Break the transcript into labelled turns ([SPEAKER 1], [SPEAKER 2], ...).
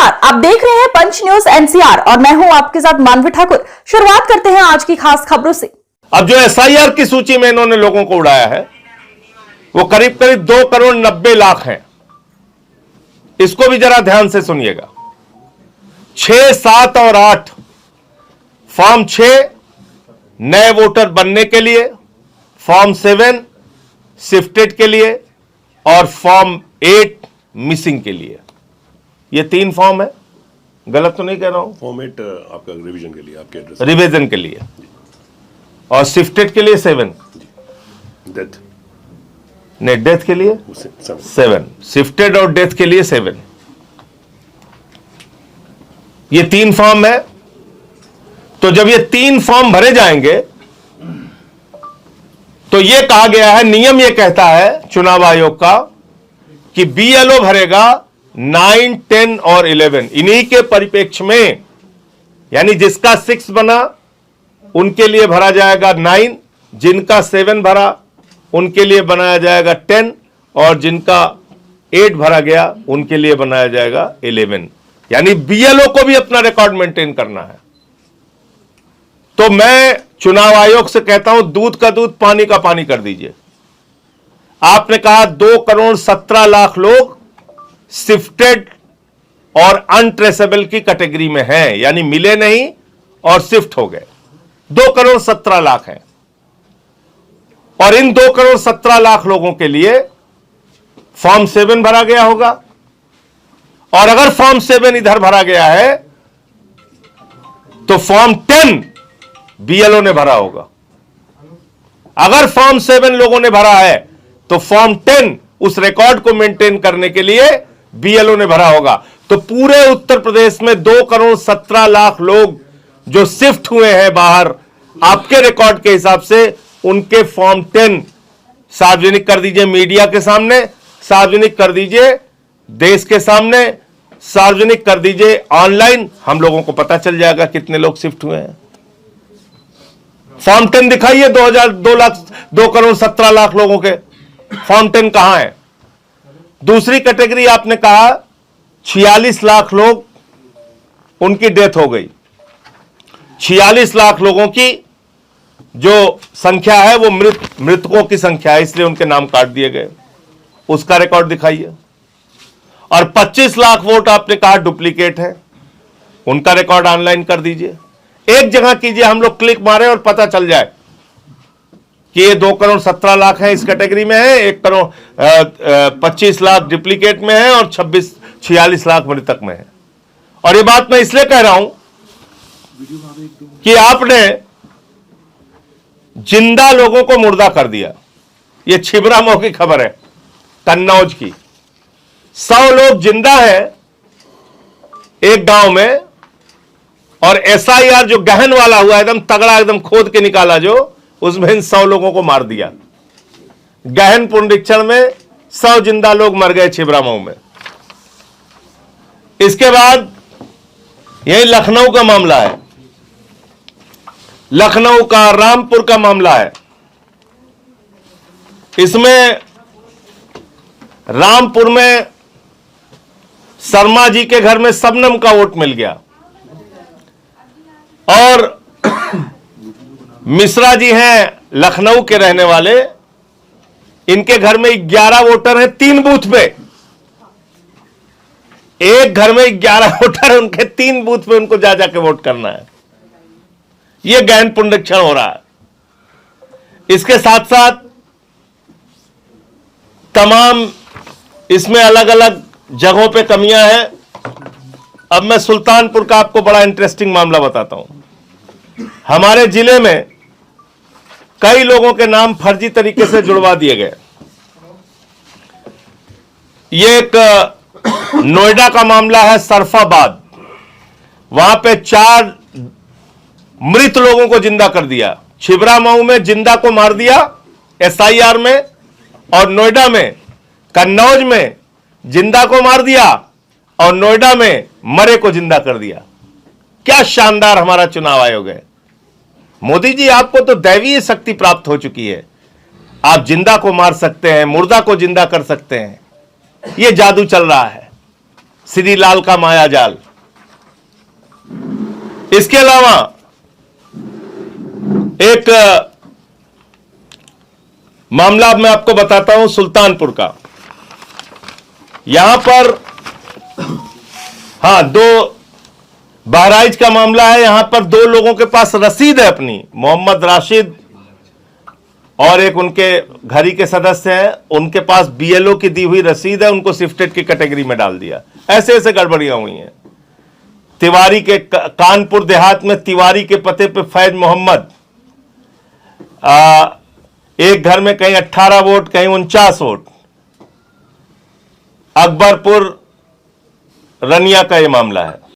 [SPEAKER 1] नमस्कार, आप देख रहे हैं पंच न्यूज एनसीआर और मैं हूं आपके साथ मानवी ठाकुर। शुरुआत करते हैं आज की खास खबरों से।
[SPEAKER 2] अब जो एसआईआर की सूची में इन्होंने लोगों को उड़ाया है वो करीब करीब 2,90,00,000 हैं। इसको भी जरा ध्यान से सुनिएगा। 6, 7 और 8 फॉर्म 6 नए वोटर बनने के लिए, फॉर्म 7 शिफ्टेड के लिए और फॉर्म 8 मिसिंग के लिए। ये 3 फॉर्म है, गलत तो नहीं कह रहा हूं?
[SPEAKER 3] फॉर्म 8 आपका रिवीजन के लिए, आपके एड्रेस
[SPEAKER 2] रिवीजन के लिए, और शिफ्टेड के लिए 7,
[SPEAKER 3] डेथ
[SPEAKER 2] नहीं डेथ के लिए 7, शिफ्टेड और डेथ के लिए 7। ये 3 फॉर्म है। तो जब ये 3 फॉर्म भरे जाएंगे तो ये कहा गया है, नियम ये कहता है चुनाव आयोग का कि बीएलओ भरेगा 9, 10 और 11। इन्हीं के परिप्रेक्ष्य में, यानी जिसका 6 बना उनके लिए भरा जाएगा 9, जिनका 7 भरा उनके लिए बनाया जाएगा 10 और जिनका 8 भरा गया उनके लिए बनाया जाएगा 11। यानी बीएलओ को भी अपना रिकॉर्ड मेंटेन करना है। तो मैं चुनाव आयोग से कहता हूं, दूध का दूध पानी का पानी कर दीजिए। आपने कहा 2,17,00,000 लोग शिफ्टेड और अनट्रेसेबल की कैटेगरी में हैं, यानी मिले नहीं और शिफ्ट हो गए। 2,17,00,000 हैं। और इन 2,17,00,000 लोगों के लिए फॉर्म 7 भरा गया होगा। और अगर फॉर्म 7 इधर भरा गया है तो फॉर्म 10 बीएलओ ने भरा होगा। अगर फॉर्म 7 लोगों ने भरा है तो फॉर्म 10 उस रिकॉर्ड को मेंटेन करने के लिए बीएलओ ने भरा होगा। तो पूरे उत्तर प्रदेश में 2,17,00,000 लोग जो शिफ्ट हुए हैं बाहर, आपके रिकॉर्ड के हिसाब से उनके फॉर्म 10 सार्वजनिक कर दीजिए, मीडिया के सामने सार्वजनिक कर दीजिए, देश के सामने सार्वजनिक कर दीजिए, ऑनलाइन हम लोगों को पता चल जाएगा कितने लोग शिफ्ट हुए हैं। फॉर्म 10 दिखाइए, 2,17,00,000 लोगों के फॉर्म 10 कहां है? दूसरी कैटेगरी आपने कहा 46 लाख लोग, उनकी डेथ हो गई। 46 लाख लोगों की जो संख्या है वो मृतकों की संख्या है, इसलिए उनके नाम काट दिए गए। उसका रिकॉर्ड दिखाइए। और 25 लाख वोट आपने कहा डुप्लीकेट है, उनका रिकॉर्ड ऑनलाइन कर दीजिए। एक जगह कीजिए, हम लोग क्लिक मारे और पता चल जाए कि ये 2,17,00,000 है, इस कैटेगरी में है, 1,25 लाख डुप्लीकेट में है और 46 लाख मृतक में है। और ये बात मैं इसलिए कह रहा हूं कि आपने जिंदा लोगों को मुर्दा कर दिया। ये छिबरामऊ की खबर है, कन्नौज की। 100 लोग जिंदा है एक गांव में, और एसआईआर जो गहन वाला हुआ, एकदम तगड़ा, एकदम खोद के निकाला, जो उसमें इन 100 लोगों को मार दिया। गहन पुनरीक्षण में 100 जिंदा लोग मर गए छिबरामऊ में। इसके बाद यही लखनऊ का मामला है, लखनऊ का रामपुर का मामला है। इसमें रामपुर में शर्मा जी के घर में शबनम का वोट मिल गया, और मिश्रा जी हैं लखनऊ के रहने वाले, इनके घर में 11 वोटर हैं 3 बूथ पे। एक घर में 11 वोटर है, उनके 3 बूथ पे उनको जा जाके वोट करना है। यह गहन पुनरीक्षण हो रहा है। इसके साथ साथ तमाम इसमें अलग अलग जगहों पे कमियां हैं। अब मैं सुल्तानपुर का आपको बड़ा इंटरेस्टिंग मामला बताता हूं। हमारे जिले में कई लोगों के नाम फर्जी तरीके से जुड़वा दिए गए। ये एक नोएडा का मामला है, सरफाबाद। वहां पे 4 मृत लोगों को जिंदा कर दिया। छिबरामऊ में जिंदा को मार दिया एसआईआर में, और नोएडा में, कन्नौज में जिंदा को मार दिया और नोएडा में मरे को जिंदा कर दिया। क्या शानदार हमारा चुनाव आयोग है। मोदी जी, आपको तो दैवीय शक्ति प्राप्त हो चुकी है। आप जिंदा को मार सकते हैं, मुर्दा को जिंदा कर सकते हैं। यह जादू चल रहा है। श्रीलाल का मायाजाल। इसके अलावा एक मामला मैं आपको बताता हूं सुल्तानपुर का। यहां पर दो बहराइच का मामला है। यहां पर दो लोगों के पास रसीद है अपनी, मोहम्मद राशिद और एक उनके घर ही के सदस्य हैं, उनके पास बीएलओ की दी हुई रसीद है, उनको शिफ्टेड की कैटेगरी में डाल दिया। ऐसे ऐसे गड़बड़ियां हुई हैं। तिवारी के कानपुर देहात में तिवारी के पते पे फैज मोहम्मद, एक घर में कहीं 18 वोट कहीं 49 वोट। अकबरपुर रनिया का यह मामला है।